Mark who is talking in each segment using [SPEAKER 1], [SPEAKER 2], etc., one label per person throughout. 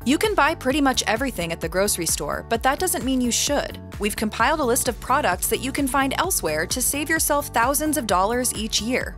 [SPEAKER 1] You can buy pretty much everything at the grocery store, but that doesn't mean you should. We've compiled a list of products that you can find elsewhere to save yourself thousands of dollars each year.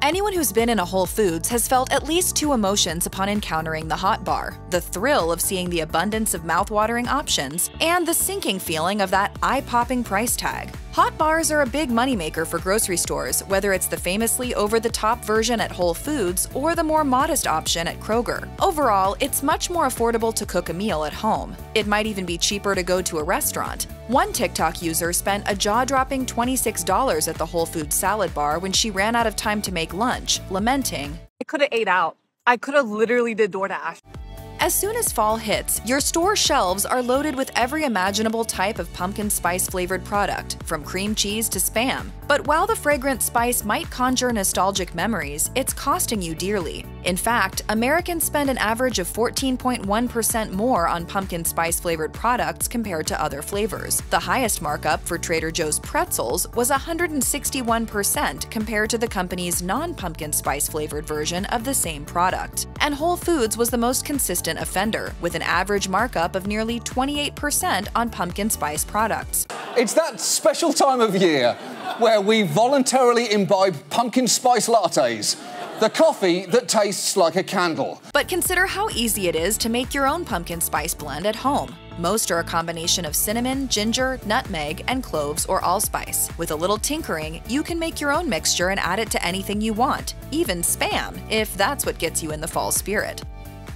[SPEAKER 1] Anyone who's been in a Whole Foods has felt at least two emotions upon encountering the hot bar: the thrill of seeing the abundance of mouthwatering options and the sinking feeling of that eye-popping price tag. Hot bars are a big moneymaker for grocery stores, whether it's the famously over-the-top version at Whole Foods or the more modest option at Kroger. Overall, it's much more affordable to cook a meal at home. It might even be cheaper to go to a restaurant. One TikTok user spent a jaw-dropping $26 at the Whole Foods salad bar when she ran out of time to make lunch, lamenting,
[SPEAKER 2] "I could have ate out. I could have literally did DoorDash."
[SPEAKER 1] As soon as fall hits, your store shelves are loaded with every imaginable type of pumpkin spice-flavored product, from cream cheese to Spam. But while the fragrant spice might conjure nostalgic memories, it's costing you dearly. In fact, Americans spend an average of 14.1% more on pumpkin spice-flavored products compared to other flavors. The highest markup for Trader Joe's pretzels was 161% compared to the company's non-pumpkin spice-flavored version of the same product. And Whole Foods was the most consistent offender, with an average markup of nearly 28% on pumpkin spice products.
[SPEAKER 3] It's that special time of year where we voluntarily imbibe pumpkin spice lattes, the coffee that tastes like a candle.
[SPEAKER 1] But consider how easy it is to make your own pumpkin spice blend at home. Most are a combination of cinnamon, ginger, nutmeg, and cloves or allspice. With a little tinkering, you can make your own mixture and add it to anything you want, even Spam, if that's what gets you in the fall spirit.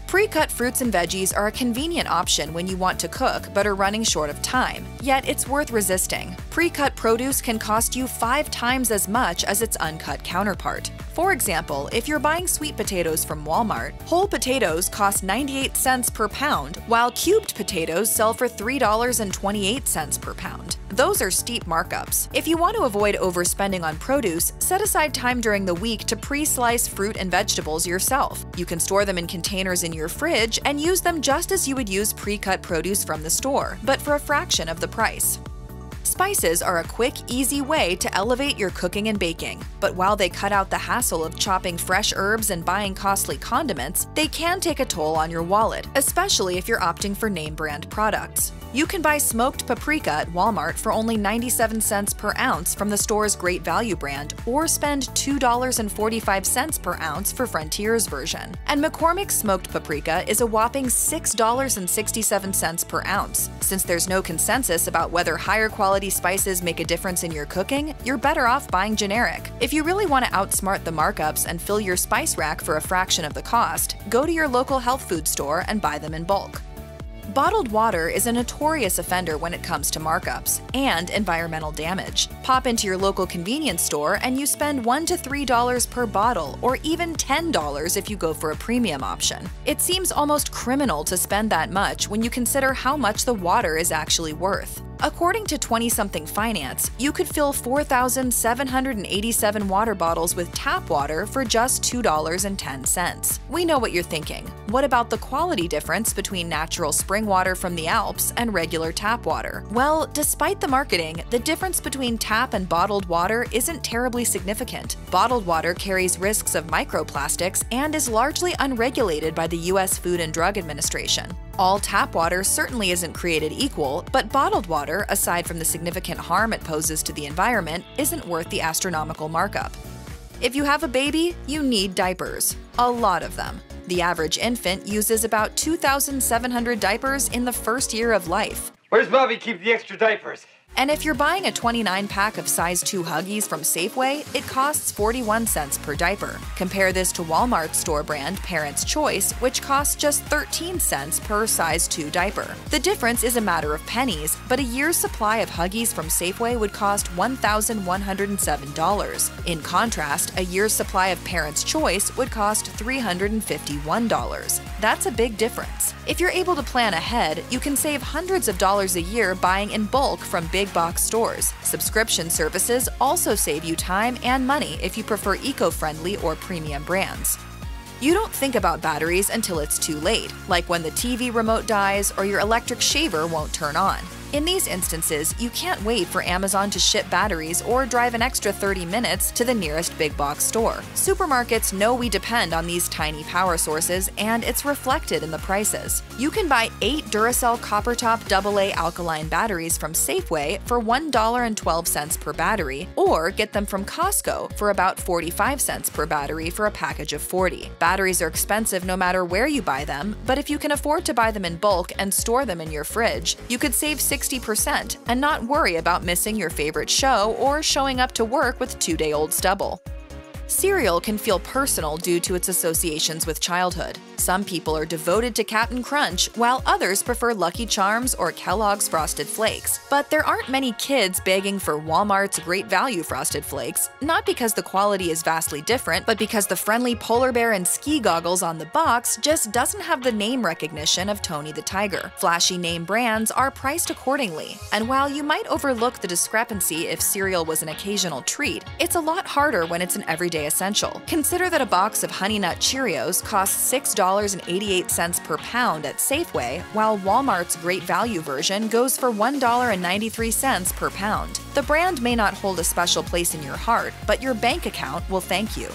[SPEAKER 1] Pre-cut fruits and veggies are a convenient option when you want to cook but are running short of time, yet it's worth resisting. Pre-cut produce can cost you 5 times as much as its uncut counterpart. For example, if you're buying sweet potatoes from Walmart, whole potatoes cost 98 cents per pound, while cubed potatoes sell for $3.28 per pound. Those are steep markups. If you want to avoid overspending on produce, set aside time during the week to pre-slice fruit and vegetables yourself. You can store them in containers in your fridge and use them just as you would use pre-cut produce from the store, but for a fraction of the price. Spices are a quick, easy way to elevate your cooking and baking, but while they cut out the hassle of chopping fresh herbs and buying costly condiments, they can take a toll on your wallet, especially if you're opting for name-brand products. You can buy smoked paprika at Walmart for only 97 cents per ounce from the store's Great Value brand, or spend $2.45 per ounce for Frontier's version. And McCormick's smoked paprika is a whopping $6.67 per ounce. Since there's no consensus about whether higher quality spices make a difference in your cooking, you're better off buying generic. If you really want to outsmart the markups and fill your spice rack for a fraction of the cost, go to your local health food store and buy them in bulk. Bottled water is a notorious offender when it comes to markups and environmental damage. Pop into your local convenience store and you spend $1 to $3 per bottle, or even $10 if you go for a premium option. It seems almost criminal to spend that much when you consider how much the water is actually worth. According to 20-something Finance, you could fill 4,787 water bottles with tap water for just $2.10. We know what you're thinking. What about the quality difference between natural spring water from the Alps and regular tap water? Well, despite the marketing, the difference between tap and bottled water isn't terribly significant. Bottled water carries risks of microplastics and is largely unregulated by the U.S. Food and Drug Administration. All tap water certainly isn't created equal, but bottled water, aside from the significant harm it poses to the environment, isn't worth the astronomical markup. If you have a baby, you need diapers. A lot of them. The average infant uses about 2,700 diapers in the first year of life.
[SPEAKER 4] Where's Bobby keep the extra diapers?
[SPEAKER 1] And if you're buying a 29-pack of size 2 Huggies from Safeway, it costs 41 cents per diaper. Compare this to Walmart's store brand Parents' Choice, which costs just 13 cents per size 2 diaper. The difference is a matter of pennies, but a year's supply of Huggies from Safeway would cost $1,107. In contrast, a year's supply of Parents' Choice would cost $351. That's a big difference. If you're able to plan ahead, you can save hundreds of dollars a year buying in bulk from big box stores. Subscription services also save you time and money if you prefer eco-friendly or premium brands. You don't think about batteries until it's too late, like when the TV remote dies or your electric shaver won't turn on. In these instances, you can't wait for Amazon to ship batteries or drive an extra 30 minutes to the nearest big box store. Supermarkets know we depend on these tiny power sources, and it's reflected in the prices. You can buy 8 Duracell Copper Top AA alkaline batteries from Safeway for $1.12 per battery, or get them from Costco for about 45 cents per battery for a package of 40. Batteries are expensive no matter where you buy them, but if you can afford to buy them in bulk and store them in your fridge, you could save 60% and not worry about missing your favorite show or showing up to work with 2-day-old stubble. Cereal can feel personal due to its associations with childhood. Some people are devoted to Captain Crunch, while others prefer Lucky Charms or Kellogg's Frosted Flakes. But there aren't many kids begging for Walmart's Great Value Frosted Flakes, not because the quality is vastly different, but because the friendly polar bear and ski goggles on the box just doesn't have the name recognition of Tony the Tiger. Flashy name brands are priced accordingly, and while you might overlook the discrepancy if cereal was an occasional treat, it's a lot harder when it's an everyday essential. Consider that a box of Honey Nut Cheerios costs $6.88 per pound at Safeway, while Walmart's Great Value version goes for $1.93 per pound. The brand may not hold a special place in your heart, but your bank account will thank you.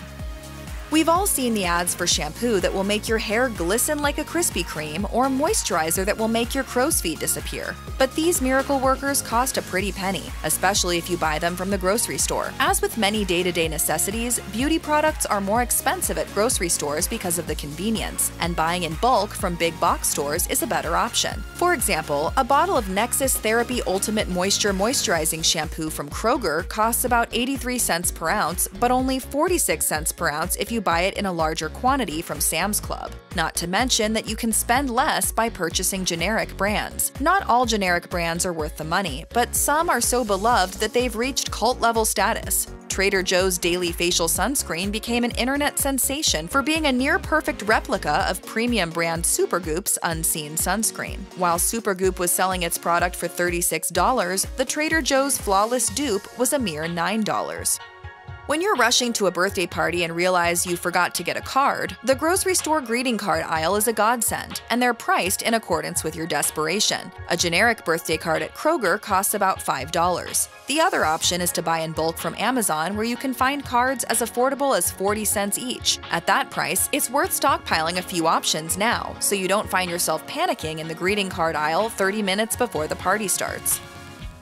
[SPEAKER 1] We've all seen the ads for shampoo that will make your hair glisten like a Krispy Kreme or moisturizer that will make your crow's feet disappear. But these miracle workers cost a pretty penny, especially if you buy them from the grocery store. As with many day-to-day necessities, beauty products are more expensive at grocery stores because of the convenience, and buying in bulk from big box stores is a better option. For example, a bottle of Nexus Therapy Ultimate Moisture Moisturizing Shampoo from Kroger costs about 83 cents per ounce, but only 46 cents per ounce if you buy it in a larger quantity from Sam's Club. Not to mention that you can spend less by purchasing generic brands. Not all generic brands are worth the money, but some are so beloved that they've reached cult-level status. Trader Joe's Daily Facial Sunscreen became an internet sensation for being a near-perfect replica of premium brand Supergoop's Unseen Sunscreen. While Supergoop was selling its product for $36, the Trader Joe's flawless dupe was a mere $9. When you're rushing to a birthday party and realize you forgot to get a card, the grocery store greeting card aisle is a godsend, and they're priced in accordance with your desperation. A generic birthday card at Kroger costs about $5. The other option is to buy in bulk from Amazon, where you can find cards as affordable as 40 cents each. At that price, it's worth stockpiling a few options now, so you don't find yourself panicking in the greeting card aisle 30 minutes before the party starts.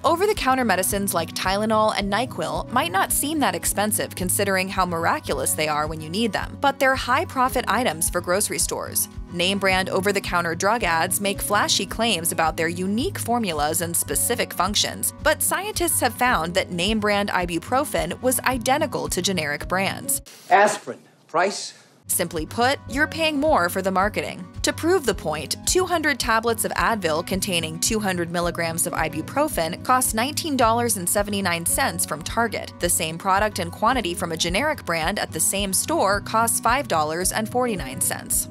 [SPEAKER 1] Over-the-counter medicines like Tylenol and NyQuil might not seem that expensive considering how miraculous they are when you need them, but they're high-profit items for grocery stores. Name-brand over-the-counter drug ads make flashy claims about their unique formulas and specific functions, but scientists have found that name-brand ibuprofen was identical to generic brands.
[SPEAKER 5] Aspirin. Price?
[SPEAKER 1] Simply put, you're paying more for the marketing. To prove the point, 200 tablets of Advil containing 200 milligrams of ibuprofen cost $19.79 from Target. The same product and quantity from a generic brand at the same store costs $5.49.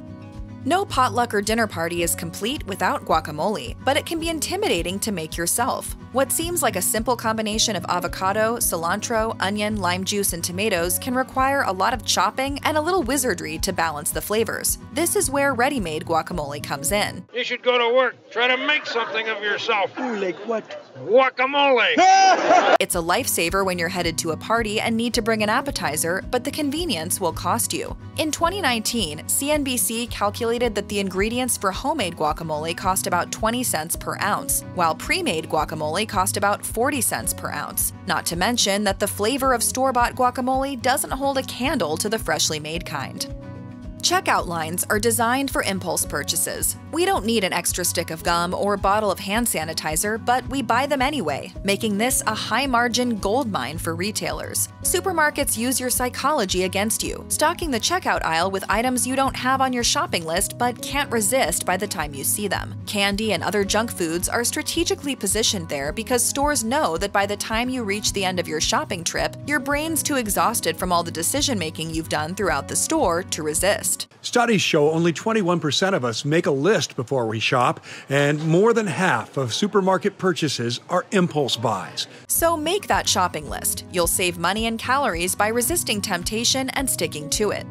[SPEAKER 1] No potluck or dinner party is complete without guacamole, but it can be intimidating to make yourself. What seems like a simple combination of avocado, cilantro, onion, lime juice, and tomatoes can require a lot of chopping and a little wizardry to balance the flavors. This is where ready-made guacamole comes in.
[SPEAKER 6] You should go to work. Try to make something of yourself.
[SPEAKER 5] Ooh, like what?
[SPEAKER 6] Guacamole!
[SPEAKER 1] It's a lifesaver when you're headed to a party and need to bring an appetizer, but the convenience will cost you. In 2019, CNBC calculated that the ingredients for homemade guacamole cost about 20 cents per ounce, while pre-made guacamole cost about 40 cents per ounce. Not to mention that the flavor of store-bought guacamole doesn't hold a candle to the freshly made kind. Checkout lines are designed for impulse purchases. We don't need an extra stick of gum or bottle of hand sanitizer, but we buy them anyway, making this a high-margin goldmine for retailers. Supermarkets use your psychology against you, stocking the checkout aisle with items you don't have on your shopping list but can't resist by the time you see them. Candy and other junk foods are strategically positioned there because stores know that by the time you reach the end of your shopping trip, your brain's too exhausted from all the decision-making you've done throughout the store to resist.
[SPEAKER 7] Studies show only 21% of us make a list before we shop, and more than half of supermarket purchases are impulse buys.
[SPEAKER 1] So make that shopping list. You'll save money and calories by resisting temptation and sticking to it.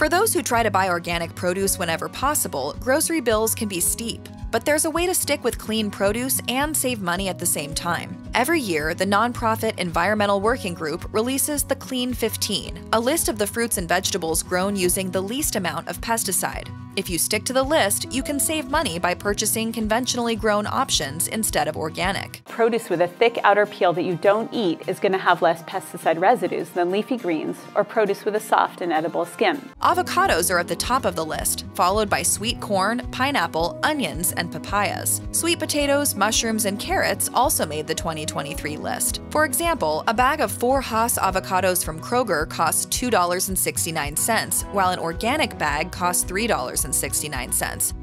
[SPEAKER 1] For those who try to buy organic produce whenever possible, grocery bills can be steep. But there's a way to stick with clean produce and save money at the same time. Every year, the nonprofit Environmental Working Group releases the Clean 15, a list of the fruits and vegetables grown using the least amount of pesticide. If you stick to the list, you can save money by purchasing conventionally grown options instead of organic.
[SPEAKER 8] Produce with a thick outer peel that you don't eat is going to have less pesticide residues than leafy greens or produce with a soft and edible skin.
[SPEAKER 1] Avocados are at the top of the list, followed by sweet corn, pineapple, onions, and papayas. Sweet potatoes, mushrooms, and carrots also made the 2023 list. For example, a bag of 4 Hass avocados from Kroger costs $2.69, while an organic bag costs $3.69,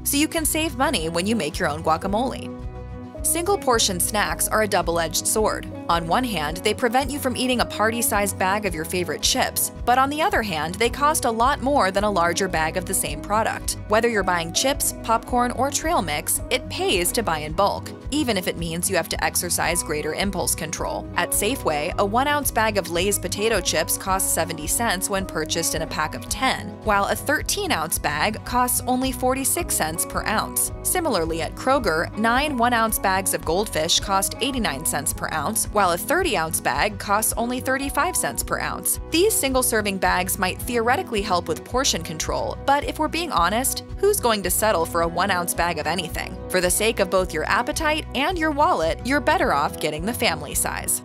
[SPEAKER 1] so you can save money when you make your own guacamole. Single-portion snacks are a double-edged sword. On one hand, they prevent you from eating a party-sized bag of your favorite chips, but on the other hand, they cost a lot more than a larger bag of the same product. Whether you're buying chips, popcorn, or trail mix, it pays to buy in bulk, even if it means you have to exercise greater impulse control. At Safeway, a 1-ounce bag of Lay's potato chips costs 70 cents when purchased in a pack of 10, while a 13-ounce bag costs only 46 cents per ounce. Similarly, at Kroger, 9 1-ounce bags of goldfish cost 89 cents per ounce, while a 30-ounce bag costs only 35 cents per ounce. These single-serving bags might theoretically help with portion control, but if we're being honest, who's going to settle for a 1-ounce bag of anything? For the sake of both your appetite and your wallet, you're better off getting the family size.